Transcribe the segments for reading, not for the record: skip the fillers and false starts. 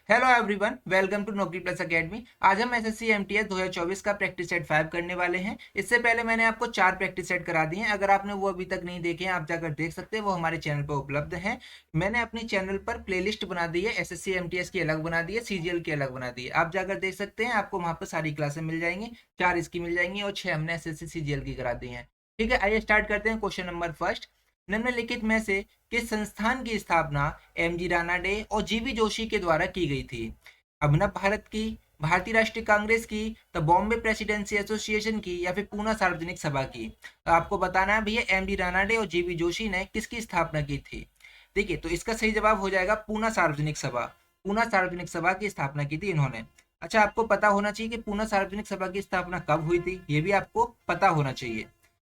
Hello everyone, welcome to नौकरी plus academy. आज हम एसएससी एमटीएस 2024 का प्रैक्टिस सेट 5 करने वाले हैं। इससे पहले मैंने आपको 4 प्रैक्टिस सेट करा दिए हैं। अगर आपने वो अभी तक नहीं देखे हैं, आप जाकर देख सकते हैं, वो हमारे चैनल पर उपलब्ध हैं। मैंने अपनी चैनल पर प्लेलिस्ट बना दी है, एसएससी एमटीएस की अलग बना दी है, सीजीएल की अलग बना दी है। आप जाकर देख सकते हैं, आपको वहाँ पर सारी क्लासें मिल जाएंगी। 4 इसकी मिल जाएंगी और 6 हमने एसएससी सीजीएल की करा दी है। ठीक है, आइए स्टार्ट करते हैं। क्वेश्चन नंबर फर्स्ट, निम्नलिखित में से किस संस्थान की स्थापना एमजी रानाडे और जीवी जोशी के द्वारा की गई थी? अभिनव भारत की, भारतीय राष्ट्रीय कांग्रेस की, तो बॉम्बे प्रेसिडेंसी एसोसिएशन की, या फिर पूना सार्वजनिक सभा की? तो आपको बताना है भैया, एमडी रानाडे और जीवी जोशी ने किसकी स्थापना की थी। देखिए, तो इसका सही जवाब हो जाएगा पूना सार्वजनिक सभा। पूना सार्वजनिक सभा की स्थापना की थी इन्होंने। अच्छा, आपको पता होना चाहिए कि पूना सार्वजनिक सभा की स्थापना कब हुई थी, ये भी आपको पता होना चाहिए।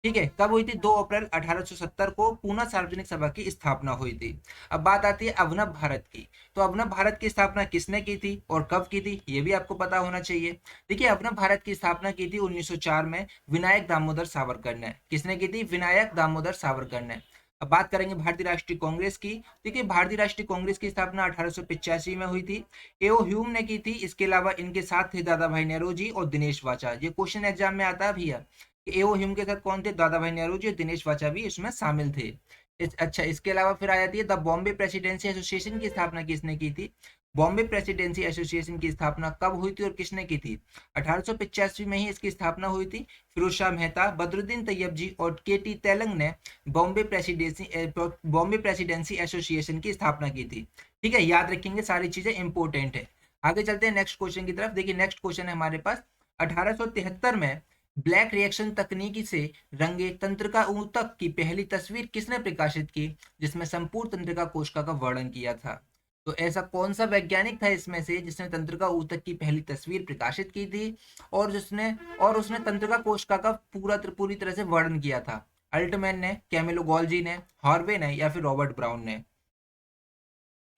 ठीक है, कब हुई थी? 2 अप्रैल 1870 को पूना सार्वजनिक सभा की स्थापना हुई थी। अब बात आती है अभिनव भारत की। तो अभिनव भारत की स्थापना किसने की थी और कब की थी, ये भी आपको पता होना चाहिए। देखिए, अभिनव भारत की स्थापना की थी 1904 में विनायक दामोदर सावरकर ने। किसने की थी? विनायक दामोदर सावरकर ने। अब बात करेंगे भारतीय राष्ट्रीय कांग्रेस की। देखिए, भारतीय राष्ट्रीय कांग्रेस की स्थापना 1885 में हुई थी। एओ ह्यूम ने की थी। इसके अलावा इनके साथ थे दादा भाई नेहरू और दिनेश वाचा। ये क्वेश्चन एग्जाम में आता है भैया, एओ ह्यूम के साथ कौन थे? दादा भाई नेहरू और दिनेश वाचा भी इसमें शामिल थे। अच्छा, इसके अलावा फिर आ जाती है द बॉम्बे प्रेसिडेंसी एसोसिएशन की स्थापना किसने की थी? बॉम्बे प्रेसिडेंसी एसोसिएशन की स्थापना कब हुई थी और किसने की थी? 1885 में ही इसकी स्थापना हुई थी। फिरोज शाह मेहता, बदरुद्दीन तैयब जी और के टी तेलंग ने बॉम्बे प्रेसिडेंसी एसोसिएशन की स्थापना की थी। ठीक है, याद रखेंगे, सारी चीजें इंपॉर्टेंट है। आगे चलते हैं नेक्स्ट क्वेश्चन की तरफ। देखिए, नेक्स्ट क्वेश्चन है हमारे पास। 1873 में ब्लैक रिएक्शन तकनीकी से रंगे तंत्रिका ऊतक की पहली तस्वीर किसने प्रकाशित की, जिसमें संपूर्ण तंत्रिका कोशिका का वर्णन किया था? तो ऐसा कौन सा वैज्ञानिक था इसमें से जिसने तंत्रिका ऊतक की पहली तस्वीर प्रकाशित की थी और उसने तंत्रिका कोशिका का पूरी तरह से वर्णन किया था? अल्टमैन ने, कैमिलो गॉल्जी ने, हार्वे ने, या फिर रॉबर्ट ब्राउन ने?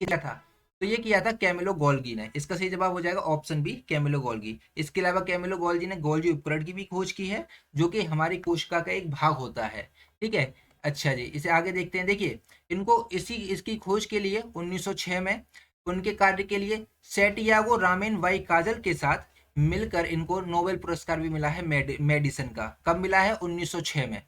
किया था? तो ये किया था कैमिलो गोल्गी ने। इसका सही जवाब हो जाएगा ऑप्शन बी, कैमिलो गोल्गी। इसके अलावा कैमिलो गोल्गी ने गोल्जी उपकरण की भी खोज की है, जो कि हमारी कोशिका का एक भाग होता है। ठीक है। अच्छा जी, इसे आगे देखते हैं। देखिए, इनको इसकी खोज के लिए 1906 में उनके कार्य के लिए सेटियागो रामेन वाई काजल के साथ मिलकर इनको नोबेल पुरस्कार भी मिला है मेडिसिन का। कब मिला है? 1906 में।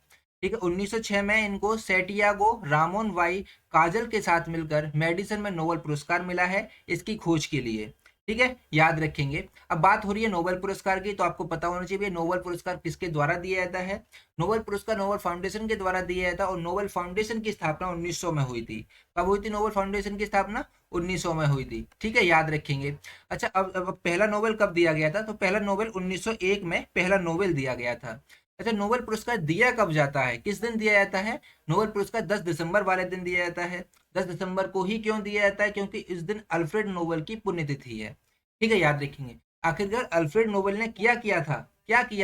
ठीक है, 1906 में इनको सेटियागो रामोन वाई काजल के साथ मिलकर मेडिसिन में नोबेल पुरस्कार मिला है इसकी खोज के लिए। ठीक है, याद रखेंगे। अब बात हो रही है नोबेल पुरस्कार की, तो आपको पता होना चाहिए नोबेल पुरस्कार किसके द्वारा दिया जाता है। नोबेल पुरस्कार नोबेल फाउंडेशन के द्वारा दिया जाता है और नोबेल फाउंडेशन की स्थापना 1900 में हुई थी। कब हुई थी नोबेल फाउंडेशन की स्थापना? 1900 में हुई थी। ठीक है, याद रखेंगे। अच्छा, अब पहला नोबेल कब दिया गया था? तो पहला नोबेल 1901 में पहला नोबेल दिया गया था। अच्छा, नोबेल पुरस्कार दिया कब जाता है, किस दिन दिया जाता है? नोबेल पुरस्कार 10 दिसंबर वाले दिन दिया जाता है। 10 दिसंबर को ही क्यों दिया जाता है? क्योंकि इस दिन अल्फ्रेड नोबेल की पुण्यतिथि है। ठीक है, याद रखेंगे। आखिरकार अल्फ्रेड नोबेल ने क्या किया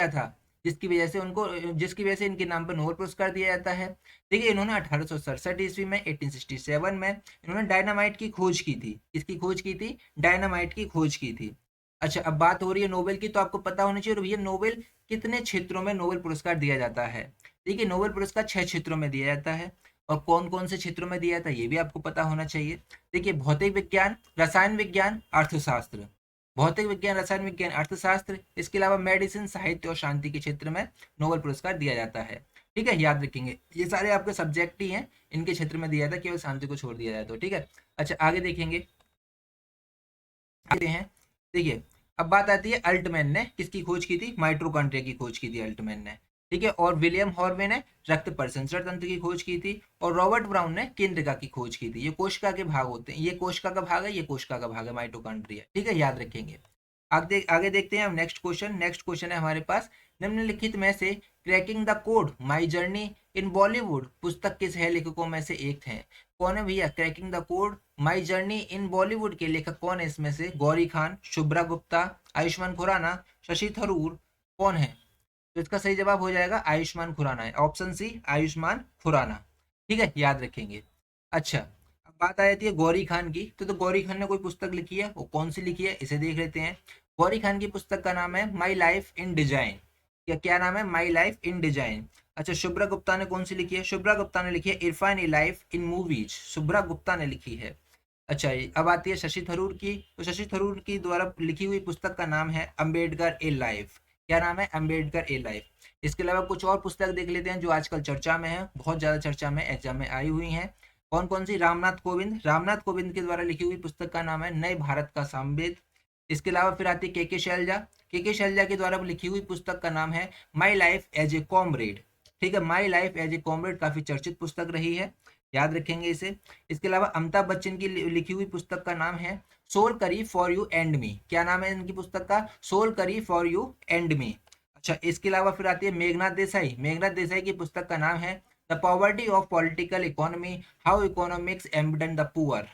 था जिसकी वजह से इनके नाम पर नोबेल पुरस्कार दिया जाता है? देखिए, इन्होंने 1867 ईस्वी में 1867 में इन्होंने डायनामाइट की खोज की थी। किसकी खोज की थी? डायनामाइट की खोज की थी। अच्छा, अब बात हो रही है नोबेल की, तो आपको पता होना चाहिए। और भैया, नोबेल कितने क्षेत्रों में नोबेल पुरस्कार दिया जाता है? देखिए, नोबेल पुरस्कार 6 क्षेत्रों में दिया जाता है। और कौन कौन से क्षेत्रों में दिया जाता है, ये भी आपको पता होना चाहिए। देखिए, भौतिक विज्ञान, रसायन विज्ञान, अर्थशास्त्र। भौतिक विज्ञान, रसायन विज्ञान, अर्थशास्त्र। इसके अलावा मेडिसिन, साहित्य और शांति के क्षेत्र में नोबेल पुरस्कार दिया जाता है। ठीक है, याद रखेंगे। ये सारे आपके सब्जेक्ट ही हैं, इनके क्षेत्र में दिया जाता है, केवल शांति को छोड़ दिया जाए तो। ठीक है। अच्छा, आगे देखेंगे। आगे हैं। देखिए, अब बात आती है अल्टमैन ने किसकी खोज की थी? माइटोकॉन्ड्रिया की खोज की थी अल्टमैन ने। ठीक है, और विलियम हॉर्वे ने रक्त परिसंचरण तंत्र की खोज की थी। और रॉबर्ट ब्राउन ने केंद्रिका की खोज की थी। ये कोशिका के भाग होते हैं, ये कोशिका का भाग है, ये कोशिका का भाग है, माइटोकॉन्ड्रिया। ठीक है, याद रखेंगे। आगे देखते हैं हम नेक्स्ट क्वेश्चन। नेक्स्ट क्वेश्चन है हमारे पास, निम्नलिखित में से cracking the code my journey in Bollywood पुस्तक के सह लेखकों में से एक थे? कौन है भैया cracking the code my journey in Bollywood के लेखक? कौन है इसमें से? गौरी खान, शुभ्रा गुप्ता, आयुष्मान खुराना, शशि थरूर? कौन है? तो इसका सही जवाब हो जाएगा आयुष्मान खुराना है, ऑप्शन सी, आयुष्मान खुराना। ठीक है, याद रखेंगे। अच्छा, अब बात आ जाती है गौरी खान की। तो गौरी खान ने कोई पुस्तक लिखी है, वो कौन सी लिखी है, इसे देख लेते हैं। गौरी खान की पुस्तक का नाम है माई लाइफ इन डिजाइन। क्या नाम है? My life in design. अच्छा, शुभ्रा गुप्ता ने कौन सी लिखी है? शुभ्रा गुप्ता ने लिखी है इरफानी life in movies. Shubhra Gupta ने लिखी है। अच्छा, अब आती है शशि थरूर की। तो शशि थरूर की द्वारा लिखी हुई पुस्तक का नाम है अंबेडकर ए लाइफ। क्या नाम है? अंबेडकर ए लाइफ। इसके अलावा कुछ और पुस्तक देख लेते हैं जो आजकल चर्चा में है, बहुत ज्यादा चर्चा में एग्जाम में आई हुई हैं। कौन कौन सी? रामनाथ कोविंद। रामनाथ कोविंद के द्वारा लिखी हुई पुस्तक का नाम है नए भारत का सामवेद। इसके अलावा फिर आती है के शैलजा। के शैलजा के द्वारा लिखी हुई पुस्तक का नाम है my life as a comrade. ठीक है, my life as a comrade काफी चर्चित पुस्तक रही है, याद रखेंगे इसे। इसके अलावा अमिताभ बच्चन की लिखी हुई पुस्तक का नाम है सोल करी फॉर यू एंड मी। क्या नाम है इनकी पुस्तक का? सोल करी फॉर यू एंड मी। अच्छा, इसके अलावा फिर आती है मेघनाथ देसाई। मेघनाथ देसाई की पुस्तक का नाम है the poverty of political economy, how economics embed the poor.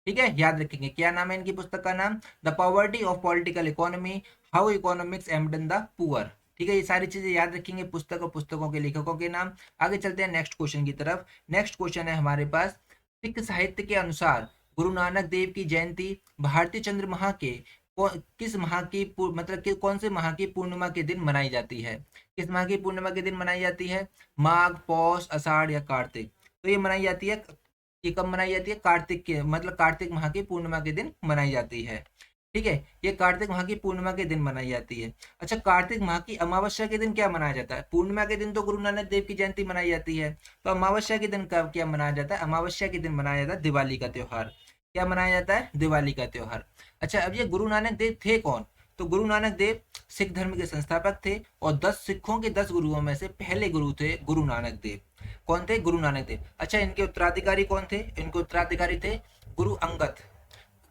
ठीक है, याद रखेंगे। क्या नाम है इनकी पुस्तक का नाम? The poverty of political economy, how economics embed the poor. ठीक है, ये सारी चीजें याद रखेंगे, पुस्तक और पुस्तकों के लेखकों के नाम। आगे चलते हैं नेक्स्ट क्वेश्चन की तरफ। नेक्स्ट क्वेश्चन है हमारे पास, सिख साहित्य के अनुसार गुरु नानक देव की जयंती भारतीय चंद्रमा के किस माह की मतलब कि कौन से माह की पूर्णिमा के दिन मनाई जाती है? किस माह की पूर्णिमा के दिन मनाई जाती है? माघ, पौष, आषाढ़ या कार्तिक? तो ये मनाई जाती है, ये कब मनाई जाती है? कार्तिक के मतलब कार्तिक माह की पूर्णिमा के दिन मनाई जाती है। ठीक है, ये कार्तिक माह की पूर्णिमा के दिन मनाई जाती है। अच्छा, कार्तिक माह की अमावस्या के दिन क्या मनाया जाता है? पूर्णिमा के दिन तो गुरु नानक देव की जयंती मनाई जाती है, तो अमावस्या के दिन कब क्या मनाया जाता है? अमावस्या के दिन मनाया जाता है दिवाली का त्योहार। क्या मनाया जाता है? दिवाली का त्योहार। अच्छा, अब ये गुरु नानक देव थे कौन? तो गुरु नानक देव सिख धर्म के संस्थापक थे और 10 सिखों के 10 गुरुओं में से पहले गुरु थे गुरु नानक देव। कौन थे? गुरु नानक देव। अच्छा, इनके उत्तराधिकारी कौन थे? इनके उत्तराधिकारी थे गुरु अंगद।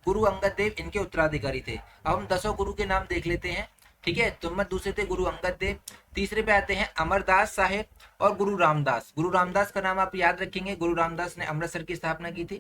गुरु अंगद देव इनके उत्तराधिकारी थे। अब हम 10 गुरु के नाम देख लेते हैं। ठीक है, तो मैं दूसरे थे गुरु अंगद देव। तीसरे पे आते हैं अमरदास साहेब और गुरु रामदास। गुरु रामदास का नाम आप याद रखेंगे, गुरु रामदास ने अमृतसर की स्थापना की थी।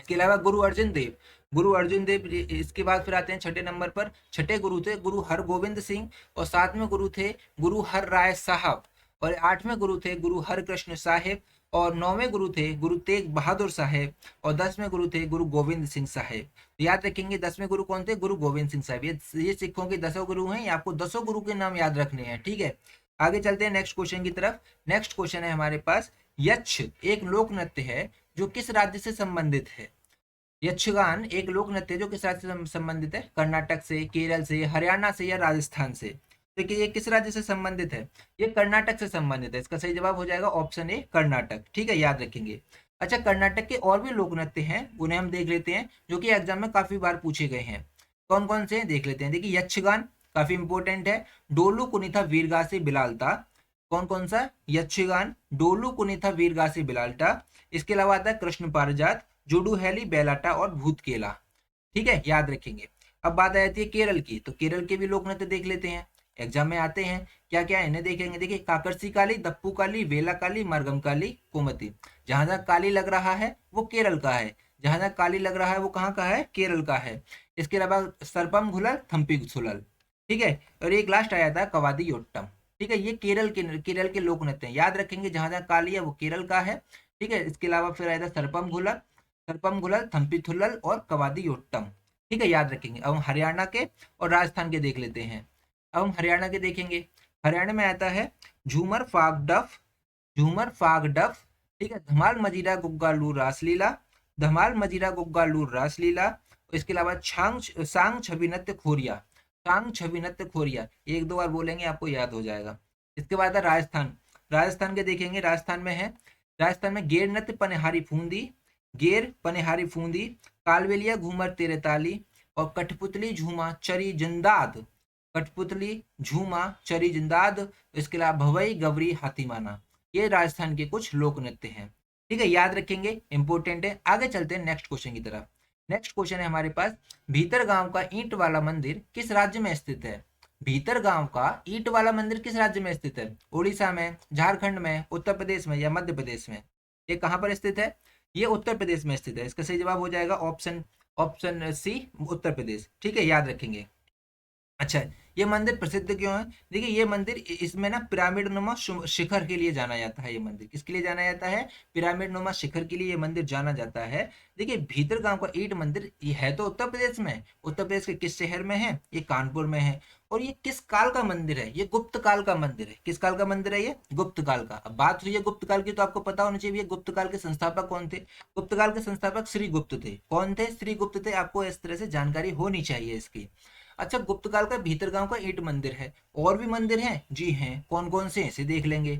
इसके अलावा गुरु अर्जुन देव। गुरु अर्जुन देव, इसके बाद फिर आते हैं छठे नंबर पर। छठे गुरु थे गुरु हरगोविंद सिंह और 7वें गुरु थे गुरु हर राय साहब और 8वें गुरु थे गुरु हरकृष्ण साहेब और 9वें गुरु थे गुरु तेग बहादुर साहेब और 10वें गुरु थे गुरु गोविंद सिंह साहेब। तो याद रखेंगे 10वें गुरु कौन थे? गुरु गोविंद सिंह साहेब। ये सिखों के 10 गुरु हैं, ये आपको 10 गुरु के नाम याद रखने हैं। ठीक है, आगे चलते हैं नेक्स्ट क्वेश्चन की तरफ। नेक्स्ट क्वेश्चन है हमारे पास, यक्ष एक लोक नृत्य है जो किस राज्य से संबंधित है? यक्षगान एक लोक नृत्य जो किस राज्य से संबंधित है? कर्नाटक से, केरल से, हरियाणा से या राजस्थान से? देखिए, ये किस राज्य से संबंधित है? ये कर्नाटक से संबंधित है। इसका सही जवाब हो जाएगा ऑप्शन ए, कर्नाटक। ठीक है, याद रखेंगे। अच्छा, कर्नाटक के और भी लोक नृत्य हैं, उन्हें हम देख लेते हैं, जो कि एग्जाम में काफी बार पूछे गए हैं। कौन कौन से हैं देख लेते हैं। देखिए, यक्षगान काफी इंपॉर्टेंट है। डोलू कुनिथा वीरगासी बिलालता। कौन कौन सा? यक्षगान, डोलू कुनिथा वीरगासी बिलालता। इसके अलावा आता है कृष्ण पारिजात, जुडू हैली, बेलाटा और भूतकेला। ठीक है, याद रखेंगे। अब बात आ जाती है केरल की, तो केरल के भी लोक नृत्य देख लेते हैं, एग्जाम में आते हैं। क्या क्या है इन्हें देखेंगे। देखिए, काकरसी काली, दप्पू काली, वेला काली, मरगम काली, कुमती। जहां जहां काली लग रहा है वो केरल का है, जहां जहां काली लग रहा है वो कहाँ का है? केरल का है। इसके अलावा सर्पम घुलल, थम्पी सुलल। ठीक है, और एक लास्ट आया था कवादी योट्टम। ठीक है, ये केरल के लोक नृत्य हैं, याद रखेंगे। जहां जहां काली है वो केरल का है। ठीक है, इसके अलावा फिर आया था सर्पम घुलल, थम्पी थुल्लल और कवादी योट्टम। ठीक है, याद रखेंगे। अब हम हरियाणा के और राजस्थान के देख लेते हैं। अब हम हरियाणा के देखेंगे। हरियाणा में आता है झूमर फाग डफ, झूमर फाग डफ। ठीक है, धमाल मजीरा गुग्गा लूर रासलीला, धमाल मजीरा गुग्गा लूर रासलीला। इसके अलावा सांग छवि नृत्य खोरिया, सांग छवि नृत्य खोरिया। एक दो बार बोलेंगे आपको याद हो जाएगा। इसके बाद है राजस्थान। राजस्थान के देखेंगे। राजस्थान में है, राजस्थान में गेर नृत्य पनिहारी फूंदी, गेर पनिहारी फूंदी, कालवेलिया घूमर तेरे ताली और कठपुतली झूमा चरी जिंदाद, कठपुतली झूमा चरी जिंदाद। इसके अलावा भवई गवरी हाथीमाना। ये राजस्थान के कुछ लोक नृत्य हैं। ठीक है, याद रखेंगे, इंपॉर्टेंट है। आगे चलते हैं नेक्स्ट क्वेश्चन की तरफ। नेक्स्ट क्वेश्चन है हमारे पास, भीतर गांव का ईंट वाला मंदिर किस राज्य में स्थित है? भीतर गांव का ईंट वाला मंदिर किस राज्य में स्थित है? उड़ीसा में, झारखंड में, उत्तर प्रदेश में या मध्य प्रदेश में? ये कहां पर स्थित है? ये उत्तर प्रदेश में स्थित है। इसका सही जवाब हो जाएगा ऑप्शन सी, उत्तर प्रदेश। ठीक है, याद रखेंगे। अच्छा, ये मंदिर प्रसिद्ध क्यों है? देखिए ये मंदिर इसमें ना पिरामिड नुमा शिखर के लिए जाना जाता है। ये मंदिर किसके लिए जाना जाता है? पिरामिड नुमा शिखर के लिए ये मंदिर जाना जाता है। देखिए भीतर गांव का ईट मंदिर ये है तो उत्तर प्रदेश में। उत्तर प्रदेश के किस शहर में है? ये कानपुर में है। और ये किस काल का मंदिर है? ये गुप्त काल का मंदिर है। किस काल का मंदिर है? ये गुप्त काल का। अब बात हुई है गुप्त काल की, तो आपको पता होना चाहिए गुप्त काल के संस्थापक कौन थे। गुप्त काल के संस्थापक श्री गुप्त थे। कौन थे? श्री गुप्त थे। आपको इस तरह से जानकारी होनी चाहिए इसकी। अच्छा, गुप्त काल का भीतरगांव का ईंट मंदिर है। और भी मंदिर हैं? जी हैं। कौन कौन से इसे देख लेंगे।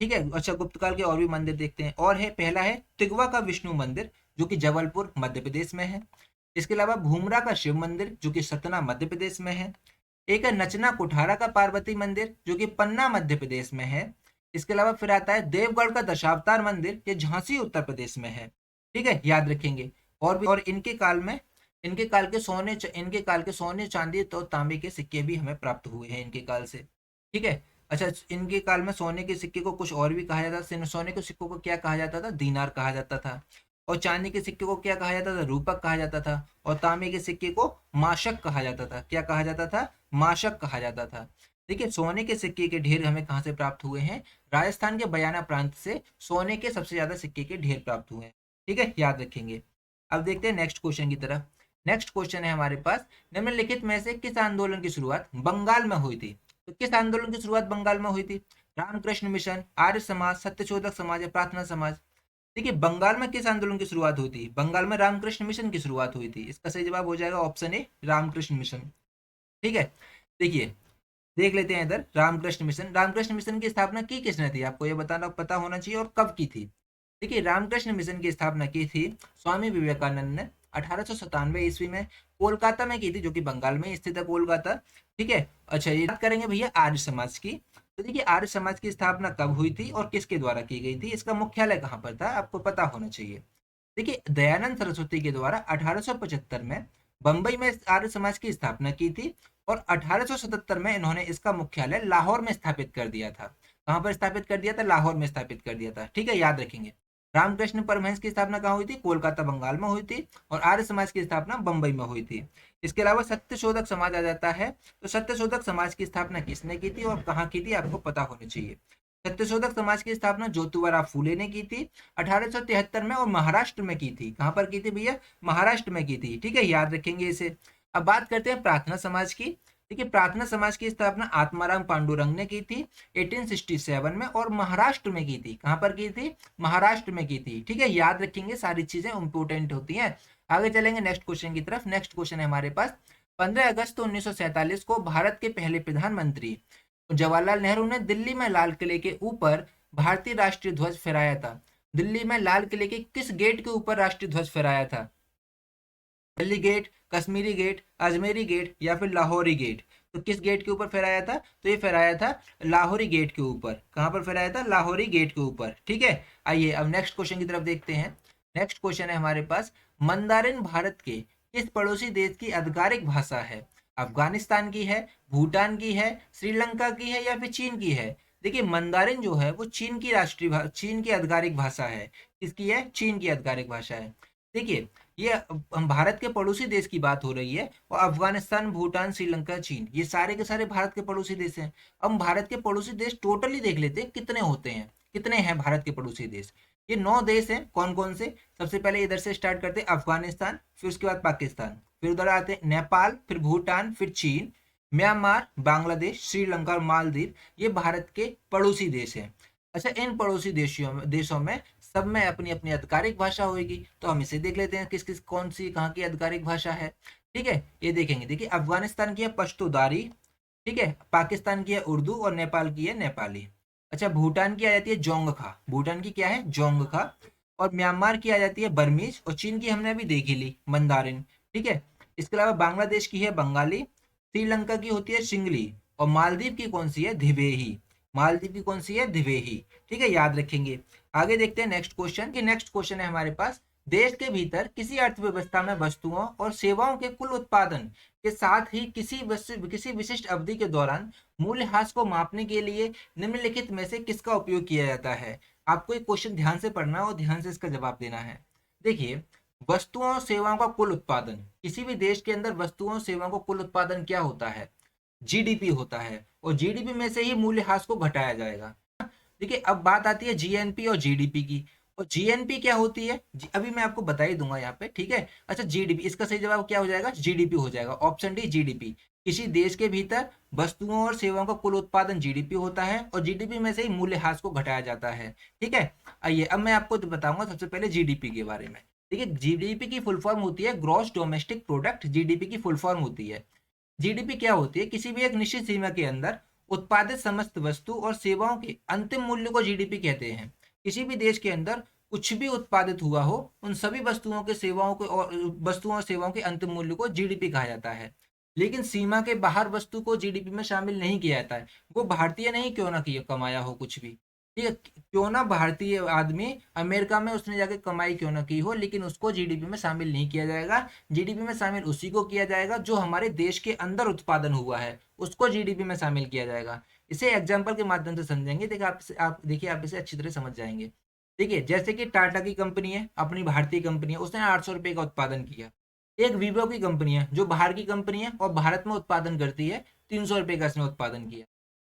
ठीक है। अच्छा, गुप्त काल के और भी मंदिर देखते हैं। और है, पहला है तिगवा का विष्णु मंदिर, जो कि जबलपुर मध्य प्रदेश में है। इसके अलावा भूमरा का शिव मंदिर, जो कि सतना मध्य प्रदेश में है। एक है नचना कुठारा का पार्वती मंदिर, जो कि पन्ना मध्य प्रदेश में है। इसके अलावा फिर आता है देवगढ़ का दशावतार मंदिर, ये झांसी उत्तर प्रदेश में है। ठीक है, याद रखेंगे। और भी, और इनके काल के सोने चांदी तो तांबे के सिक्के भी हमें प्राप्त हुए हैं इनके काल से। ठीक है। अच्छा, इनके काल में सोने के सिक्के को कुछ और भी कहा जाता था। सोने के सिक्कों को क्या कहा जाता था? दीनार कहा जाता था। और चांदी के सिक्के को क्या कहा जाता था? रूपक कहा जाता था। और तांबे के सिक्के को माशक कहा जाता था। क्या कहा जाता था? माशक कहा जाता था। देखिए सोने के सिक्के के ढेर हमें कहाँ से प्राप्त हुए हैं? राजस्थान के बयाना प्रांत से सोने के सबसे ज्यादा सिक्के के ढेर प्राप्त हुए हैं। ठीक है, याद रखेंगे। अब देखते हैं नेक्स्ट क्वेश्चन की तरफ। नेक्स्ट क्वेश्चन है हमारे पास, निम्नलिखित में से किस आंदोलन की शुरुआत बंगाल में हुई थी? तो किस आंदोलन की शुरुआत बंगाल में हुई थी? रामकृष्ण मिशन, आर्य समाज, सत्यशोधक समाज या प्रार्थना समाज? देखिए बंगाल में किस आंदोलन की शुरुआत हुई थी? बंगाल में रामकृष्ण मिशन की शुरुआत हुई थी। इसका सही जवाब हो जाएगा ऑप्शन ए, रामकृष्ण मिशन। ठीक है। देखिए, देख लेते हैं इधर रामकृष्ण मिशन। रामकृष्ण मिशन की स्थापना की किसने थी? आपको ये बताना पता होना चाहिए, और कब की थी। देखिए रामकृष्ण मिशन की स्थापना की थी स्वामी विवेकानंद ने 1897 ईस्वी में कोलकाता में की थी, जो कि बंगाल में स्थित है कोलकाता। ठीक है। अच्छा, ये बात करेंगे भैया आर्य समाज की। तो देखिए आर्य समाज की स्थापना कब हुई थी और किसके द्वारा की गई थी? इसका मुख्यालय कहाँ पर था? आपको पता होना चाहिए। देखिए दयानंद सरस्वती के द्वारा 1875 में बंबई में आर्य समाज की स्थापना की थी। और 1877 में इन्होंने इसका मुख्यालय लाहौर में स्थापित कर दिया था। कहां पर स्थापित कर दिया था? लाहौर में स्थापित कर दिया था। ठीक है, याद रखेंगे। रामकृष्ण परमहंस की स्थापना कहाँ हुई थी? कोलकाता बंगाल में हुई थी। और आर्य समाज की स्थापना बंबई में हुई थी। इसके अलावा सत्यशोधक समाज आ जाता है। तो सत्यशोधक समाज की स्थापना किसने की थी और कहाँ की थी? आपको पता होना चाहिए। सत्यशोधक समाज की स्थापना ज्योतिबा फूले ने की थी 1873 में, और महाराष्ट्र में की थी। कहां पर की थी भैया? महाराष्ट्र में की थी। ठीक है, याद रखेंगे इसे। अब बात करते हैं प्रार्थना समाज की। देखिए प्रार्थना समाज की स्थापना आत्माराम पांडुरंग ने की थी 1867 में, और महाराष्ट्र में की थी। कहां पर की थी? महाराष्ट्र में की थी। ठीक है, याद रखेंगे, सारी चीजें इंपोर्टेंट होती हैं। आगे चलेंगे नेक्स्ट क्वेश्चन की तरफ। नेक्स्ट क्वेश्चन है हमारे पास, 15 अगस्त 1947 को भारत के पहले प्रधानमंत्री जवाहरलाल नेहरू ने दिल्ली में लाल किले के ऊपर भारतीय राष्ट्रीय ध्वज फहराया था। दिल्ली में लाल किले के किस गेट के ऊपर राष्ट्रीय ध्वज फहराया था? Delhi gate, Kashmiri gate, Ajmeri gate या फिर लाहौरी गेट? तो किस गेट के ऊपर फहराया था? तो ये फहराया था लाहौरी गेट के ऊपर। कहां पर फहराया था? लाहौरी गेट के ऊपर। ठीक है। आइए अब नेक्स्ट क्वेश्चन की तरफ देखते हैं। नेक्स्ट क्वेश्चन है हमारे पास, मंदारिन भारत के किस पड़ोसी देश की आधिकारिक भाषा है? अफगानिस्तान की है, भूटान की है, श्रीलंका की है या फिर चीन की है? देखिए मंदारिन जो है वो चीन की आधिकारिक भाषा है। किसकी है? चीन की आधिकारिक भाषा है। देखिए ये हम भारत के पड़ोसी देश की बात हो रही है, और अफगानिस्तान, भूटान, श्रीलंका, चीन, ये सारे के सारे भारत के पड़ोसी देश हैं। हम भारत के पड़ोसी देश टोटली देख लेते हैं कितने होते हैं। कितने हैं भारत के पड़ोसी देश? ये 9 देश हैं। कौन कौन से? सबसे पहले इधर से स्टार्ट करते हैं, अफगानिस्तान, फिर उसके बाद पाकिस्तान, फिर उधर आते हैं नेपाल, फिर भूटान, फिर चीन, म्यांमार, बांग्लादेश, श्रीलंका और मालदीव। ये भारत के पड़ोसी देश हैं। अच्छा, इन पड़ोसी देशों में सब में अपनी अपनी आधिकारिक भाषा होगी। तो हम इसे देख लेते हैं किस किस कौन सी कहाँ की आधिकारिक भाषा है। ठीक है, ये देखेंगे। देखिए अफगानिस्तान की है पश्तूदारी। ठीक है, पाकिस्तान की है उर्दू, और नेपाल की है नेपाली। अच्छा, भूटान की आ जाती है जोंगखा। भूटान की क्या है? जोंगखा। और म्यांमार की आ जाती है बर्मीज, और चीन की हमने अभी देख ही ली, मंदारिन। ठीक है। इसके अलावा बांग्लादेश की है बंगाली, श्रीलंका की होती है सिंगली, और मालदीव की कौन सी है? धिवेही। मालदीव की कौन सी है? धिवेही। ठीक है, याद रखेंगे। आगे देखते हैं नेक्स्ट क्वेश्चन। कि नेक्स्ट क्वेश्चन है हमारे पास, देश के भीतर किसी अर्थव्यवस्था में वस्तुओं और सेवाओं के कुल उत्पादन के साथ ही किसी विशिष्ट अवधि के दौरान मूल्यह्रास को मापने के लिए निम्नलिखित में से किसका उपयोग किया जाता है? आपको एक क्वेश्चन ध्यान से पढ़ना है और ध्यान से इसका जवाब देना है। देखिए वस्तुओं और सेवाओं का कुल उत्पादन, किसी भी देश के अंदर वस्तुओं और सेवाओं का कुल उत्पादन क्या होता है? जीडीपी होता है, और जीडीपी में से ही मूल्यह्रास को घटाया जाएगा। देखिए अब बात आती है जीएनपी और जीडीपी की। और जीएनपी क्या होती है, अभी मैं आपको बता ही दूंगा यहाँ पे, ठीक है। अच्छा जीडीपी, इसका सही जवाब क्या हो जाएगा, जीडीपी हो जाएगा, ऑप्शन डी जीडीपी। किसी देश के भीतर वस्तुओं और सेवाओं का कुल उत्पादन जीडीपी होता है, और जीडीपी में से ही मूल्यह्रास को घटाया जाता है, ठीक है। आइए अब मैं आपको बताऊंगा सबसे पहले जीडीपी के बारे में। देखिए जीडीपी की फुल फॉर्म होती है ग्रॉस डोमेस्टिक प्रोडक्ट, जीडीपी की फुल फॉर्म होती है। जीडीपी क्या होती है, किसी भी एक निश्चित सीमा के अंदर उत्पादित समस्त वस्तु और सेवाओं के अंतिम मूल्य को जीडीपी कहते हैं। किसी भी देश के अंदर कुछ भी उत्पादित हुआ हो, उन सभी वस्तुओं के सेवाओं के और वस्तुओं और सेवाओं के अंतिम मूल्य को जीडीपी कहा जाता है। लेकिन सीमा के बाहर वस्तु को जीडीपी में शामिल नहीं किया जाता है, वो भारतीय नहीं क्यों ना किया कमाया हो कुछ भी, ठीक है। क्यों ना भारतीय आदमी अमेरिका में उसने जाके कमाई क्यों ना की हो, लेकिन उसको जीडीपी में शामिल नहीं किया जाएगा। जीडीपी में शामिल उसी को किया जाएगा जो हमारे देश के अंदर उत्पादन हुआ है, उसको जीडीपी में शामिल किया जाएगा। इसे एग्जाम्पल के माध्यम से समझेंगे, देखिए आप इसे अच्छी तरह समझ जाएंगे। देखिए जैसे कि टाटा की कंपनी है, अपनी भारतीय कंपनी है, उसने 800 रुपये का उत्पादन किया। एक वीवो की कंपनी है जो बाहर की कंपनी है और भारत में उत्पादन करती है, 300 रुपये का इसने उत्पादन किया।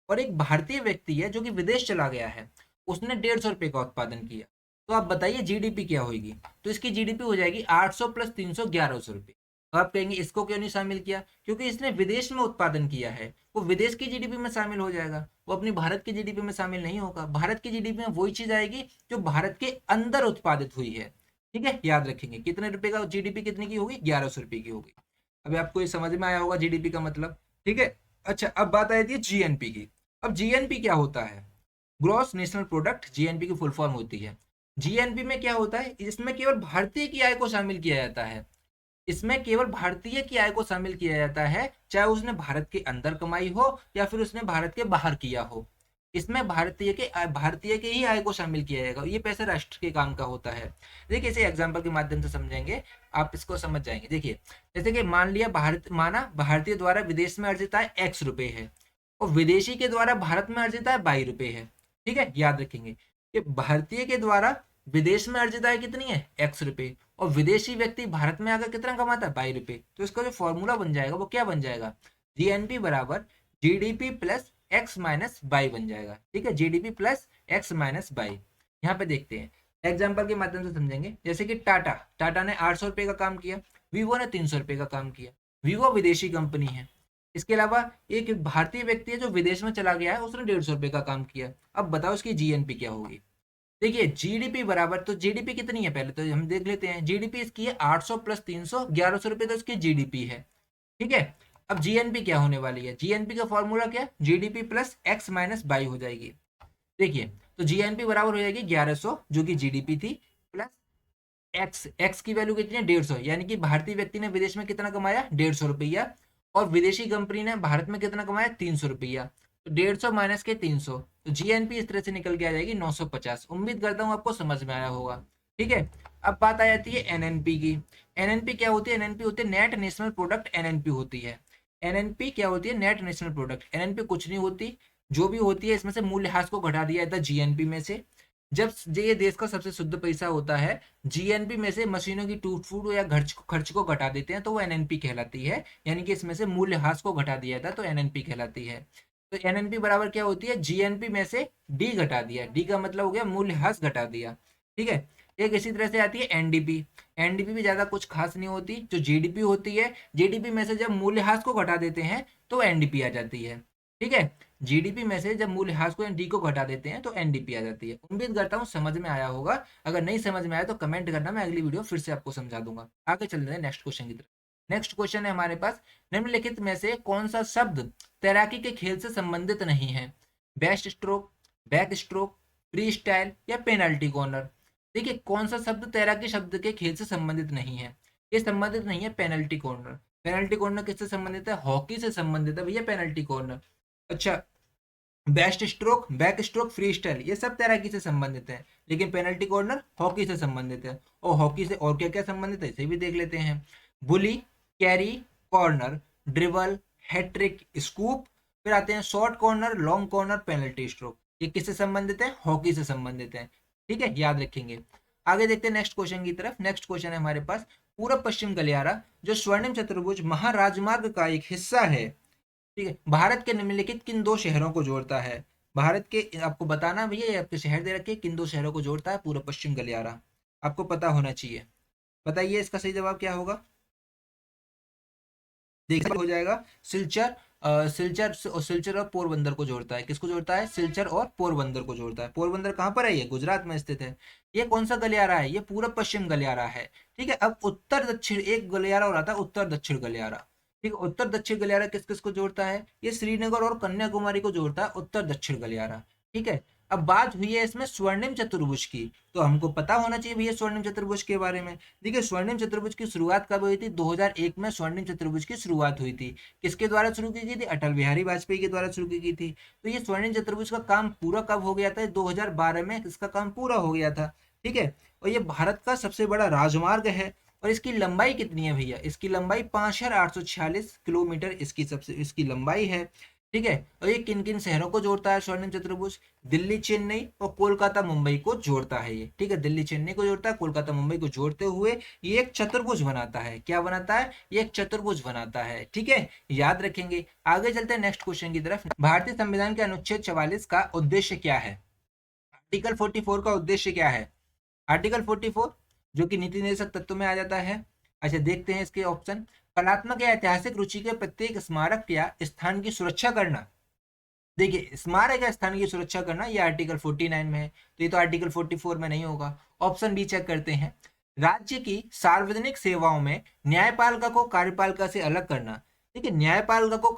और एक भारतीय व्यक्ति है जो कि विदेश चला गया है, उसने 150 रुपये का उत्पादन किया। तो आप बताइए जीडीपी क्या होगी, तो इसकी जीडीपी हो जाएगी 800 प्लस 300, 1100 रुपये। तो आप कहेंगे इसको क्यों नहीं शामिल किया, क्योंकि इसने विदेश में उत्पादन किया है, वो विदेश की जीडीपी में शामिल हो जाएगा, वो अपनी भारत की जीडीपी में शामिल नहीं होगा। भारत की जीडीपी में वही चीज आएगी जो भारत के अंदर उत्पादित हुई है, ठीक है। याद रखेंगे कितने रुपए का जीडीपी कितने की होगी, 1100 रुपये की होगी। अभी आपको ये समझ में आया होगा जीडीपी का मतलब, ठीक है। अच्छा अब बात आई थी जीएनपी की। अब जीएनपी क्या होता है, ग्रॉस नेशनल प्रोडक्ट, जीएनपी की फुल फॉर्म होती है। जीएनपी में क्या होता है, इसमें केवल भारतीय की आय को शामिल किया जाता है। इसमें केवल भारतीय की आय को शामिल किया जाता है, चाहे उसने भारत के अंदर कमाई हो या फिर उसने भारत के बाहर किया हो। इसमें भारतीय के ही आय को शामिल किया जाएगा, ये पैसा राष्ट्र के काम का होता है। देखिए इसे एग्जाम्पल के माध्यम से समझेंगे, आप इसको समझ जाएंगे। देखिए जैसे कि मान लिया भारतीय द्वारा विदेश में अर्जित आय x रुपए है, और विदेशी के द्वारा भारत में अर्जित आय y रुपए है, ठीक है। याद रखेंगे कि भारतीय के द्वारा विदेश में अर्जित आय कितनी है, x रुपए, और विदेशी व्यक्ति भारत में आकर कितना कमाता है, y रुपए। तो इसका जो फॉर्मूला बन जाएगा वो क्या बन जाएगा, जीएनपी बराबर GDP plus x minus by बन जाएगा, ठीक है। GDP plus x minus by. यहाँ पे देखते हैं एग्जाम्पल के माध्यम से समझेंगे। जैसे कि टाटा ने 800 रुपये का काम किया, वीवो ने 300 रुपये का काम किया। वीवो विदेशी कंपनी है। इसके अलावा एक भारतीय व्यक्ति है जो विदेश में चला गया है, उसने 150 रुपये का काम किया। अब बताओ इसकी जीएनपी क्या होगी। देखिए जीडीपी बराबर, तो जीडीपी कितनी है पहले तो हम देख लेते हैं। जीडीपी इसकी है 800 प्लस 300, 1100 रुपये, तो इसकी जीडीपी है, ठीक है। अब जीएनपी क्या होने वाली है, जीएनपी का फॉर्मूला क्या, GDP plus x minus by हो जाएगी। देखिए तो जीएनपी बराबर हो जाएगी 1100 जो कि जीडीपी थी, प्लस एक्स की वैल्यू कितनी है, 150, यानी कि भारतीय व्यक्ति ने विदेश में कितना कमाया, 150 रुपया, और विदेशी कंपनी ने भारत में कितना कमाया, 300 रुपया। तो 150 माइनस के 300, तो जीएनपी इस तरह से निकल के आ जाएगी 950। उम्मीद करता हूँ आपको समझ में आया होगा, ठीक है। अब बात आ जाती है एनएनपी की। एनएनपी क्या होती है, एनएनपी होती है नेट नेशनल प्रोडक्ट, एनएनपी होती है। एनएनपी क्या होती है, नेट नेशनल प्रोडक्ट। एनएनपी कुछ नहीं होती, जो भी होती है इसमें से मूल्यह्रास को घटा दिया जाता है जीएनपी में से। जब ये देश का सबसे शुद्ध पैसा होता है, जीएनपी में से मशीनों की टूट फूट या खर्च को घटा देते हैं, तो वो एनएनपी कहलाती है। यानी कि इसमें से मूल्यह्रास को घटा दिया जाता है, तो एनएनपी कहलाती है। तो एनएनपी बराबर क्या होती है, जीएनपी में से डी घटा दिया, डी का मतलब हो गया मूल्यह्रास घटा दिया, ठीक है। एक इसी तरह से आती है एनडीपी। एनडीपी भी ज्यादा कुछ खास नहीं होती। जो जीडीपी होती है, जीडीपी में से जब मूल्यह्रास को घटा देते हैं तो एनडीपी आ जाती है, ठीक है। जीडीपी में से जब मूल्यह्रास को डी को घटा देते हैं तो एनडीपी आ जाती है। उम्मीद करता हूँ समझ में आया होगा। अगर नहीं समझ में आया तो कमेंट करना, मैं अगली वीडियो फिर से आपको समझा दूंगा। आगे चलते हैं नेक्स्ट क्वेश्चन की तरफ। नेक्स्ट क्वेश्चन है हमारे पास, निम्नलिखित में से कौन सा शब्द तैराकी के खेल से संबंधित नहीं है, best stroke, back stroke, free style या पेनल्टी कॉर्नर। देखिए कौन सा शब्द तैराकी शब्द के खेल से संबंधित नहीं है, ये संबंधित नहीं है पेनल्टी कॉर्नर। पेनल्टी कॉर्नर किससे संबंधित है, हॉकी से संबंधित है भैया पेनल्टी कॉर्नर। अच्छा best stroke, back stroke, free style ये सब तैराकी से संबंधित है, लेकिन पेनल्टी कॉर्नर हॉकी से संबंधित है। और हॉकी से और क्या क्या संबंधित है इसे भी देख लेते हैं। Bully, carry, corner, dribble, hat trick, scoop, फिर आते हैं short corner, long corner, penalty stroke. ये किससे संबंधित है, हॉकी से संबंधित है, ठीक है, याद रखेंगे। आगे देखते हैं नेक्स्ट क्वेश्चन की तरफ। नेक्स्ट क्वेश्चन है हमारे पास, पूर्व पश्चिम गलियारा जो स्वर्णिम चतुर्भुज महाराजमार्ग का एक हिस्सा है, ठीक है, भारत के निम्नलिखित किन दो शहरों को जोड़ता है? भारत के, आपको बताना भैया, ये आपके शहर दे रखे, किन दो शहरों को जोड़ता है पूर्व पश्चिम गलियारा? आपको पता होना चाहिए। बताइए इसका सही जवाब क्या होगा? देखिए हो जाएगा सिलचर। सिलचर और पोरबंदर को जोड़ता है। किसको जोड़ता है? सिलचर और पोरबंदर को जोड़ता है। पोरबंदर कहाँ पर है? ये गुजरात में स्थित है। ये कौन सा गलियारा है? ये पूर्व पश्चिम गलियारा है। ठीक है, अब उत्तर दक्षिण एक गलियारा हो रहा था, उत्तर दक्षिण गलियारा। ठीक है, उत्तर दक्षिण गलियारा किस किस को जोड़ता है? ये श्रीनगर और कन्याकुमारी को जोड़ता है उत्तर दक्षिण गलियारा। ठीक है, अब बात हुई है इसमें स्वर्णिम चतुर्भुज की, तो हमको पता होना चाहिए भैया स्वर्णिम चतुर्भुज के बारे में। देखिए स्वर्णिम चतुर्भुज की शुरुआत कब हुई थी? 2001 में स्वर्णिम चतुर्भुज की शुरुआत हुई थी। किसके द्वारा शुरू की गई थी? अटल बिहारी वाजपेयी के द्वारा शुरू की गई थी। तो ये स्वर्णिम चतुर्भुज का काम पूरा कब हो गया था? 2012 में इसका काम पूरा हो गया था। ठीक है, और ये भारत का सबसे बड़ा राजमार्ग है। और इसकी लंबाई कितनी है भैया? इसकी लंबाई 5846 किलोमीटर इसकी लंबाई है। ठीक है, और ये किन किन शहरों को जोड़ता है स्वर्णिम चतुर्भुज? दिल्ली, चेन्नई और कोलकाता, मुंबई को जोड़ता है ये। ठीक है, दिल्ली चेन्नई को जोड़ता है, कोलकाता मुंबई को जोड़ते हुए ये एक चतुर्भुज बनाता है। क्या बनाता है? ये एक चतुर्भुज बनाता है। ठीक है, याद रखेंगे। आगे चलते हैं नेक्स्ट क्वेश्चन की तरफ। भारतीय संविधान के अनुच्छेद 44 का उद्देश्य क्या है? आर्टिकल 44 का उद्देश्य क्या है? आर्टिकल 44 जो कि नीति निर्देशक तत्व में आ जाता है। अच्छा देखते हैं इसके ऑप्शन। कलात्मक या ऐतिहासिक रुचि के प्रत्येक स्मारक या स्थान की सुरक्षा करना। देखिए स्मारक या स्थान की सुरक्षा करना ये आर्टिकल 49 में है, तो ये तो आर्टिकल 44 में नहीं होगा। ऑप्शन बी चेक करते हैं। राज्य की सार्वजनिक सेवाओं में न्यायपालिका को कार्यपालिका से अलग करना। ठीक है, न्यायपालिका को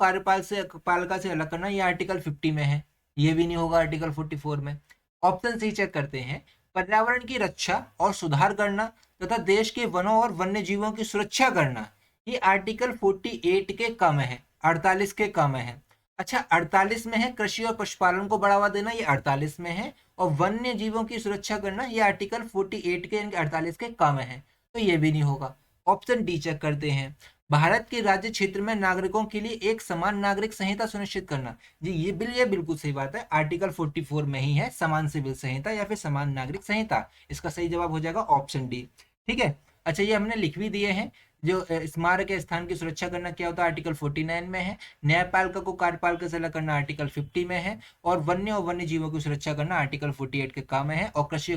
पालिका से अलग करना ये आर्टिकल 50 में है, ये भी नहीं होगा आर्टिकल 44 में। ऑप्शन सी चेक करते हैं। पर्यावरण की रक्षा और सुधार करना तथा देश के वनों और वन्य जीवों की सुरक्षा करना ये आर्टिकल 48 के कम है, 48 के कम है। अच्छा 48 में है कृषि और पशुपालन को बढ़ावा देना, ये 48 में है। और वन्य जीवों की सुरक्षा करना ये आर्टिकल 48 के यानी 48 के कम है, तो ये भी नहीं होगा। ऑप्शन डी चेक करते हैं। भारत के राज्य क्षेत्र में नागरिकों के लिए एक समान नागरिक संहिता सुनिश्चित करना। जी ये बिल्कुल सही बात है, आर्टिकल 44 में ही है समान सिविल संहिता या फिर समान नागरिक संहिता। इसका सही जवाब हो जाएगा ऑप्शन डी। ठीक है, अच्छा ये हमने लिख भी दिए हैं। जो स्मारक के स्थान की सुरक्षा करना क्या होता है? आर्टिकल 49 में है। न्यायपालिका को कार्यपालिका से अलग करना आर्टिकल 50 में है। और वन्य जीवों की सुरक्षा करना आर्टिकल 48 के काम में है। और कृषि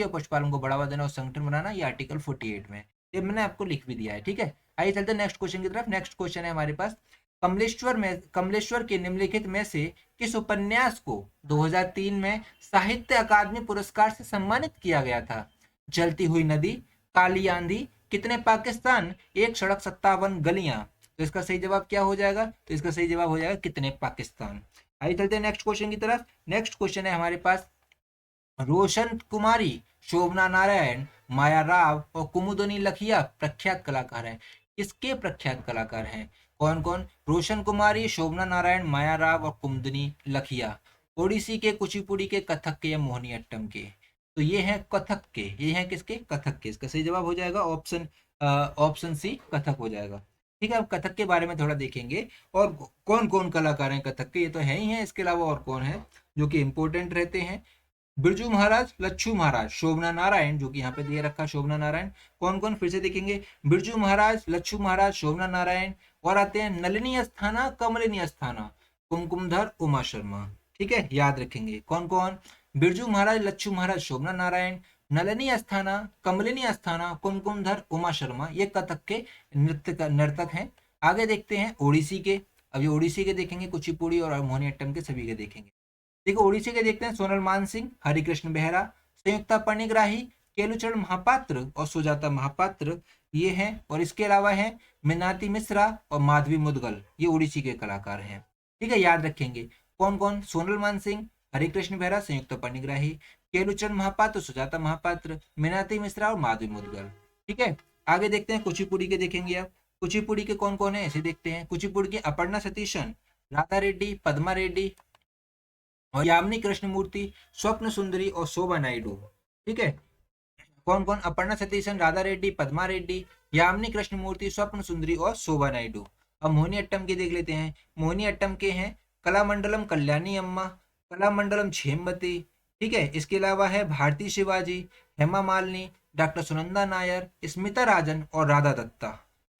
और पशुपालन को बढ़ावा देना और संगठन बनाना ये आर्टिकल 48 में है। ये मैंने आपको लिख भी दिया है। ठीक है, आइए चलते हैं नेक्स्ट क्वेश्चन की तरफ। नेक्स्ट क्वेश्चन है हमारे पास। कमलेश्वर के निम्नलिखित में से किस उपन्यास को 2003 में साहित्य अकादमी पुरस्कार से सम्मानित किया गया था? जलती हुई नदी, काली आंधी, कितने पाकिस्तान, एक सड़क 57 गलियां। तो इसका सही जवाब क्या हो जाएगा? तो इसका सही जवाब हो जाएगा कितने पाकिस्तान। आइए चलते हैं नेक्स्ट क्वेश्चन की तरफ। नेक्स्ट क्वेश्चन है हमारे पास। रोशन कुमारी, शोभना नारायण, माया राव और कुमुदनी लखिया प्रख्यात कलाकार हैं। किसके प्रख्यात कलाकार हैं? कौन कौन? रोशन कुमारी, शोभना नारायण, माया राव और कुमुदनी लखिया। ओडिसी के, कुचिपुड़ी के, कथक के या मोहिनीअट्टम के? तो ये है कथक के। ये है किसके? कथक के। इसका सही जवाब हो जाएगा ऑप्शन सी कथक हो जाएगा। ठीक है, अब कथक के बारे में थोड़ा देखेंगे। और कौन कौन कलाकार हैं कथक के, ये तो है ही है, इसके अलावा और कौन है जो कि इंपॉर्टेंट रहते हैं? बिरजू महाराज, लच्छू महाराज, शोभना नारायण, जो कि यहाँ पे दिए रखा शोभना नारायण। कौन कौन फिर से देखेंगे? बिरजू महाराज, लच्छू महाराज, शोभना नारायण। और आते हैं नलिनी अस्थाना, कमलिनी अस्थाना, कुमकुमधर, उमा शर्मा। ठीक है, याद रखेंगे कौन कौन? बिरजू महाराज, लच्छू महाराज, शोभना नारायण, नलिनी अस्थाना, कमलिनी अस्थाना, कुमकुमधर, उमा शर्मा, ये कथक के नर्तक हैं। आगे देखते हैं ओडिसी के। अभी ओडिसी के देखेंगे, कुचिपुड़ी और मोहिनीअट्टम के सभी के देखेंगे। देखो ओडिसी के देखते हैं। सोनल मानसिंह, हरिकृष्ण बेहरा, संयुक्ता पनिग्राही, केलुचरण महापात्र और सुजाता महापात्र, ये हैं। और इसके अलावा है मीनाती मिश्रा और माधवी मुदगल, ये ओडिसी के कलाकार हैं। ठीक है, याद रखेंगे कौन कौन? सोनल मानसिंह, हरिकृष्ण बेहरा, संयुक्ता पनिग्राही, केलुचरण महापात्र, सुजाता महापात्र, मीनाती मिश्रा और माधवी मुदगल। ठीक है, आगे देखते हैं कुचिपुड़ी के देखेंगे आप। कुचिपुड़ी के कौन कौन है ऐसे देखते हैं। कुचिपुड़ी की अपर्णा सतीशन, राधा रेड्डी, पद्मा रेड्डी और यामिनी कृष्णमूर्ति, स्वप्न सुंदरी और शोभा नायडू। ठीक है, कौन कौन? अपर्णा सतीशन, राधा रेड्डी, पद्मा रेड्डी, यामिनी कृष्णमूर्ति, स्वप्न सुंदरी और शोभा नायडू। अब मोहिनीअट्टम के देख लेते हैं। मोहिनीअट्टम के हैं कलामंडलम कल्याणी अम्मा, कलामंडलम छेमवती। ठीक है, इसके अलावा है भारती शिवाजी, हेमा मालिनी, डॉक्टर सुनंदा नायर, स्मिता राजन और राधा दत्ता।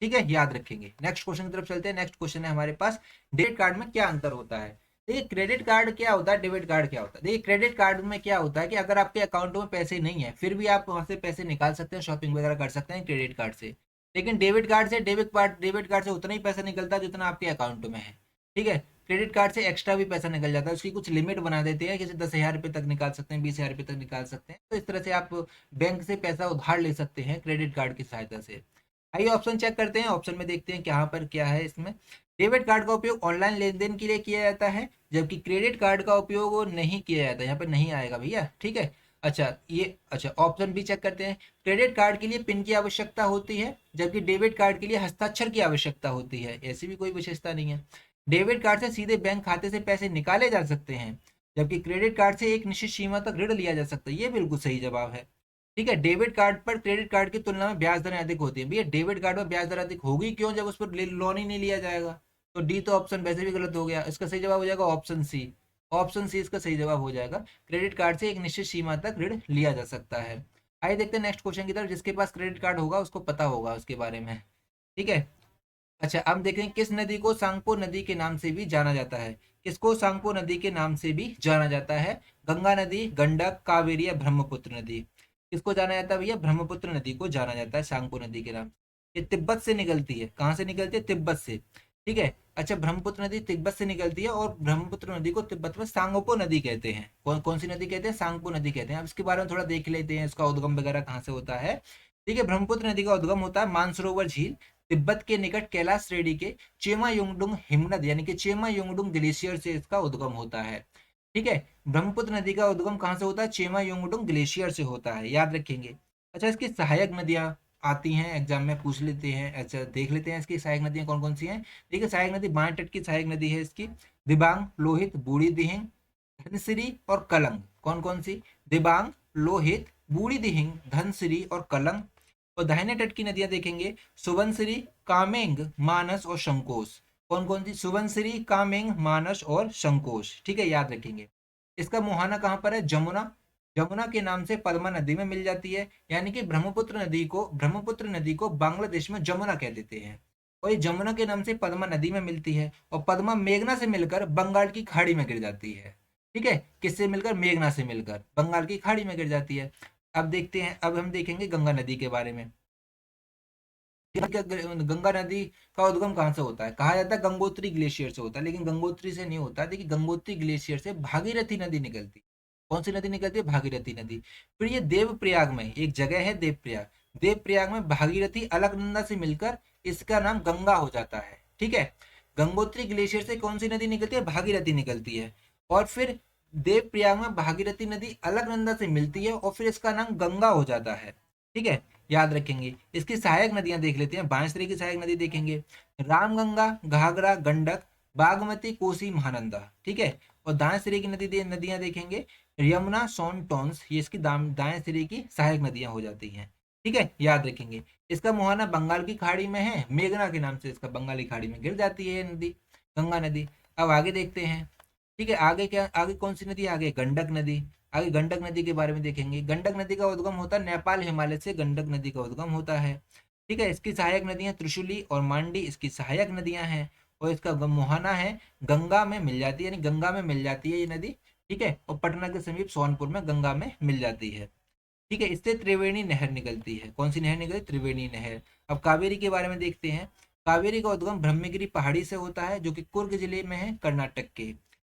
ठीक है, याद रखेंगे। नेक्स्ट क्वेश्चन की तरफ चलते हैं। नेक्स्ट क्वेश्चन है हमारे पास, डेबिट कार्ड में क्या अंतर होता है। देखिए क्रेडिट कार्ड क्या होता है, डेबिट कार्ड क्या होता है। देखिए क्रेडिट कार्ड में क्या होता है कि अगर आपके अकाउंट में पैसे नहीं है फिर भी आप वहां से पैसे निकाल सकते हैं, शॉपिंग वगैरह कर सकते हैं क्रेडिट कार्ड से। लेकिन डेबिट कार्ड से उतना ही पैसा निकलता है जितना आपके अकाउंट में है। ठीक है, क्रेडिट कार्ड से एक्स्ट्रा भी पैसा निकल जाता है, उसकी कुछ लिमिट बना देते हैं, जैसे 10,000 रुपये तक निकाल सकते हैं, 20,000 रुपये तक निकाल सकते हैं। तो इस तरह से आप बैंक से पैसा उधार ले सकते हैं क्रेडिट कार्ड की सहायता से। आइए ऑप्शन चेक करते हैं। ऑप्शन में देखते हैं यहाँ पर क्या है। इसमें डेबिट कार्ड का उपयोग ऑनलाइन लेन देन के लिए किया जाता है, जबकि क्रेडिट कार्ड का उपयोग वो नहीं किया जाता। यहाँ पर नहीं आएगा भैया, ठीक है। अच्छा ऑप्शन बी चेक करते हैं। क्रेडिट कार्ड के लिए पिन की आवश्यकता होती है, जबकि डेबिट कार्ड के लिए हस्ताक्षर की आवश्यकता होती है। ऐसी भी कोई विशेषता नहीं है। डेबिट कार्ड से सीधे बैंक खाते से पैसे निकाले जा सकते हैं, जबकि क्रेडिट कार्ड से एक निश्चित सीमा तक ऋण लिया जा सकता है। ये बिल्कुल सही जवाब है। ठीक है, डेबिट कार्ड पर क्रेडिट कार्ड की तुलना में ब्याज दरें अधिक होती है। भैया डेबिट कार्ड पर ब्याज दर अधिक होगी क्यों, जब उस पर लोन ही नहीं लिया जाएगा। तो डी तो ऑप्शन वैसे भी गलत हो गया। इसका सही जवाब हो जाएगा ऑप्शन सी। ऑप्शन सी इसका सही जवाब हो जाएगा। क्रेडिट कार्ड से एक निश्चित सीमा तक ऋण लिया जा सकता है। आइए देखते हैं नेक्स्ट क्वेश्चन की तरफ। जिसके पास क्रेडिट कार्ड होगा उसको पता होगा उसके बारे में। ठीक है, अच्छा अब देखें किस नदी को सांगपो नदी के नाम से भी जाना जाता है। किसको सांगपो नदी के नाम से भी जाना जाता है। गंगा नदी, गंडक, कावेरी या ब्रह्मपुत्र नदी। किसको जाना जाता है भैया, ब्रह्मपुत्र नदी को जाना जाता है सांगपो नदी के नाम। ये तिब्बत से निकलती है। कहाँ से निकलती है, तिब्बत से। ठीक है, अच्छा ब्रह्मपुत्र नदी तिब्बत से निकलती है और ब्रह्मपुत्र नदी को तिब्बत में सांगपो नदी कहते हैं। कौन कौन सी नदी कहते हैं, सांगपो नदी कहते हैं। अब इसके बारे में थोड़ा देख लेते हैं, इसका उद्गम वगैरह कहाँ से होता है। ठीक है, ब्रह्मपुत्र नदी का उद्गम होता है मानसरोवर झील, तिब्बत के निकट कैलाश श्रेणी के चेमा युंगडुंग हिमनद यानी कि चेमा युंगडुंग ग्लेशियर से इसका उद्गम होता है। ठीक है, ब्रह्मपुत्र नदी का उद्गम कहाँ से होता है, चेमा युंगडुंग ग्लेशियर से होता है, याद रखेंगे। अच्छा इसकी सहायक नदियां आती हैं, एग्जाम में पूछ लेते हैं। अच्छा देख लेते हैं इसकी सहायक नदियां कौन कौन सी हैं। देखिए सहायक नदी बाएं तट की सहायक नदी है इसकी, दिबांग, लोहित, बूढ़ी दिहिंग, धनसिरी और कलंग। कौन कौन सी, दिबांग, लोहित, बूढ़ी दिहिंग, धनसिरी और कलंग। और दाहिने तट की नदियां देखेंगे, सुबनसिरी, कामेंग, मानस और शंकोश। कौन कौन सी, सुबनसिरी, कामेंग, मानस और शंकोश। ठीक है, याद रखेंगे। इसका मुहाना कहाँ पर है, जमुना। जमुना के नाम से पद्मा नदी में मिल जाती है, यानी कि ब्रह्मपुत्र नदी को बांग्लादेश में जमुना कह देते हैं। और ये जमुना के नाम से पद्मा नदी में मिलती है, और पद्मा मेघना से मिलकर बंगाल की खाड़ी में गिर जाती है। ठीक है, किससे मिलकर, मेघना से मिलकर बंगाल की खाड़ी में गिर जाती है। अब देखते हैं, अब हम देखेंगे गंगा नदी के बारे में। गंगा नदी का उद्गम कहाँ से होता है, कहा जाता है गंगोत्री ग्लेशियर से होता है, लेकिन गंगोत्री से नहीं होता। देखिए गंगोत्री ग्लेशियर से भागीरथी नदी निकलती है। कौन सी नदी निकलती है, भागीरथी नदी। फिर ये देवप्रयाग में एक जगह है, देवप्रयाग। देवप्रयाग में भागीरथी अलकनंदा से मिलकर इसका नाम गंगा हो जाता है। ठीक है, गंगोत्री ग्लेशियर से कौन सी नदी निकलती है, भागीरथी निकलती है। और फिर देवप्रयाग में भागीरथी नदी अलकनंदा से मिलती है और फिर इसका नाम गंगा हो जाता है। ठीक है, याद रखेंगे। इसकी सहायक नदियां देख लेते हैं। बांसुरी की सहायक नदी देखेंगे, रामगंगा, घाघरा, गंडक, बागमती, कोसी, महानंदा। ठीक है, और दाएं सिरे की नदियां देखेंगे, यमुना, सोन, टोंस। ये इसकी दाएं सिरे की सहायक नदियां हो जाती हैं। ठीक है, याद रखेंगे। इसका मुहाना बंगाल की खाड़ी में है, मेघना के नाम से इसका बंगाली खाड़ी में गिर जाती है ये नदी, गंगा नदी। अब आगे देखते हैं। ठीक है, आगे क्या, आगे कौन सी नदी, आगे गंडक नदी। आगे गंडक नदी के बारे में देखेंगे। गंडक नदी का उद्गम होता है नेपाल हिमालय से, गंडक नदी का उद्गम होता है। ठीक है, इसकी सहायक नदियां त्रिशूली और मांडी इसकी सहायक नदियां हैं। और इसका मुहाना है गंगा में मिल जाती है, यानी गंगा में मिल जाती है ये नदी। ठीक है, और पटना के समीप सोनपुर में गंगा में मिल जाती है। ठीक है, इससे त्रिवेणी नहर निकलती है। कौन सी नहर निकलती, त्रिवेणी नहर। अब कावेरी के बारे में देखते हैं। कावेरी का उद्गम ब्रह्मगिरी पहाड़ी से होता है, जो कि कुर्ग जिले में है, कर्नाटक के।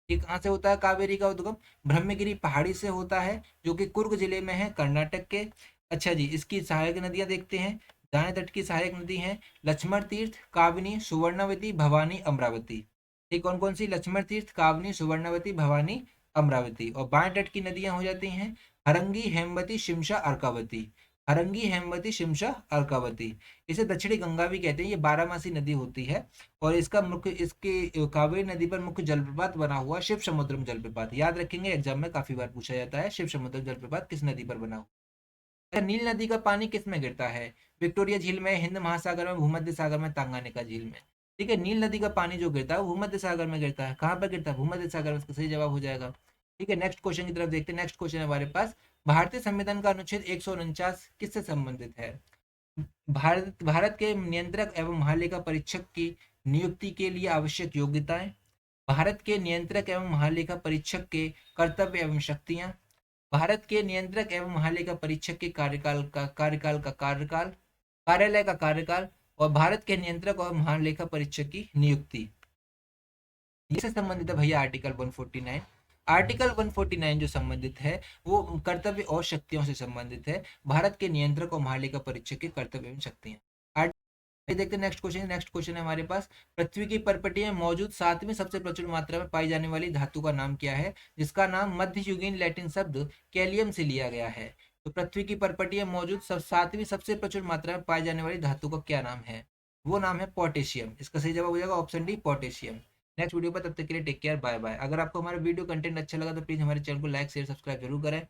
ये कहाँ से होता है कावेरी का उद्गम, ब्रह्मगिरी पहाड़ी से होता है, जो कि कुर्ग जिले में है, कर्नाटक के। अच्छा जी, इसकी सहायक नदियां देखते हैं। दाएं तट की सहायक नदी है लक्ष्मण तीर्थ, काबिनी, सुवर्णवती, भवानी, अमरावती। ये कौन कौन सी, लक्ष्मण तीर्थ, काबिनी, सुवर्णवती, भवानी, अमरावती। और बाएं तट की नदियां हो जाती हैं हरंगी, हेमवती, शिमशा, अर्कावती। हरंगी, हेमवती, शिमशा, अर्कावती। इसे दक्षिणी गंगा भी कहते हैं। ये 12मासी नदी होती है और इसका मुख्य, इसके कावेरी नदी पर मुख्य जलप्रपात बना हुआ शिव समुद्रम जलप्रपात। याद रखेंगे, एग्जाम में काफी बार पूछा जाता है, शिव समुद्रम जलप्रपात किस नदी पर बना हुआ। नील नदी का पानी किस में गिरता है, विक्टोरिया झील में, हिंद महासागर में, भूमध्य सागर में, तंगानिका झील में। ठीक है, नील नदी का पानी जो गिरता है वो भूमध्य सागर में गिरता है। कहाँ पर गिरता है, भूमध्य सागर में, इसका सही जवाब हो जाएगा। ठीक है, नेक्स्ट क्वेश्चन की तरफ देखते हैं। नेक्स्ट क्वेश्चन हमारे पास, भारतीय संविधान का अनुच्छेद 149 किससे संबंधित है। भारत भारत के नियंत्रक एवं महालेखा परीक्षक की नियुक्ति के लिए आवश्यक योग्यताएं, भारत के नियंत्रक एवं महालेखा परीक्षक के कर्तव्य एवं शक्तियां, भारत के नियंत्रक एवं महालेखा परीक्षक के कार्यकाल कार्यालय का कार्यकाल और भारत के नियंत्रक और महालेखा परीक्षक की नियुक्ति। इससे संबंधित है भैया आर्टिकल 149। आर्टिकल 149 जो संबंधित है वो कर्तव्य और शक्तियों से संबंधित है, भारत के नियंत्रक और महालेखा परीक्षक के कर्तव्य एवं शक्तियां। देखते हैं नेक्स्ट क्वेश्चन। नेक्स्ट क्वेश्चन है हमारे पास, पृथ्वी की परपटी में मौजूद 7वीं सबसे प्रचुर मात्रा में पाई जाने वाली धातु का नाम क्या है, जिसका नाम मध्ययुगीन लैटिन शब्द कैलियम से लिया गया है। तो पृथ्वी की परपटी में मौजूद 7वीं सबसे प्रचुर मात्रा में पाई जाने वाली धातु का क्या नाम है, वो नाम है पोटेशियम। इसका सही जवाब हो जाएगा option D, potassium. Next video पर तब तक के लिए टेक केयर, बाय बाय। अगर आपको हमारा वीडियो कंटेंट अच्छा लगा तो प्लीज हमारे चैनल को लाइक शेयर सब्सक्राइब जरूर करें।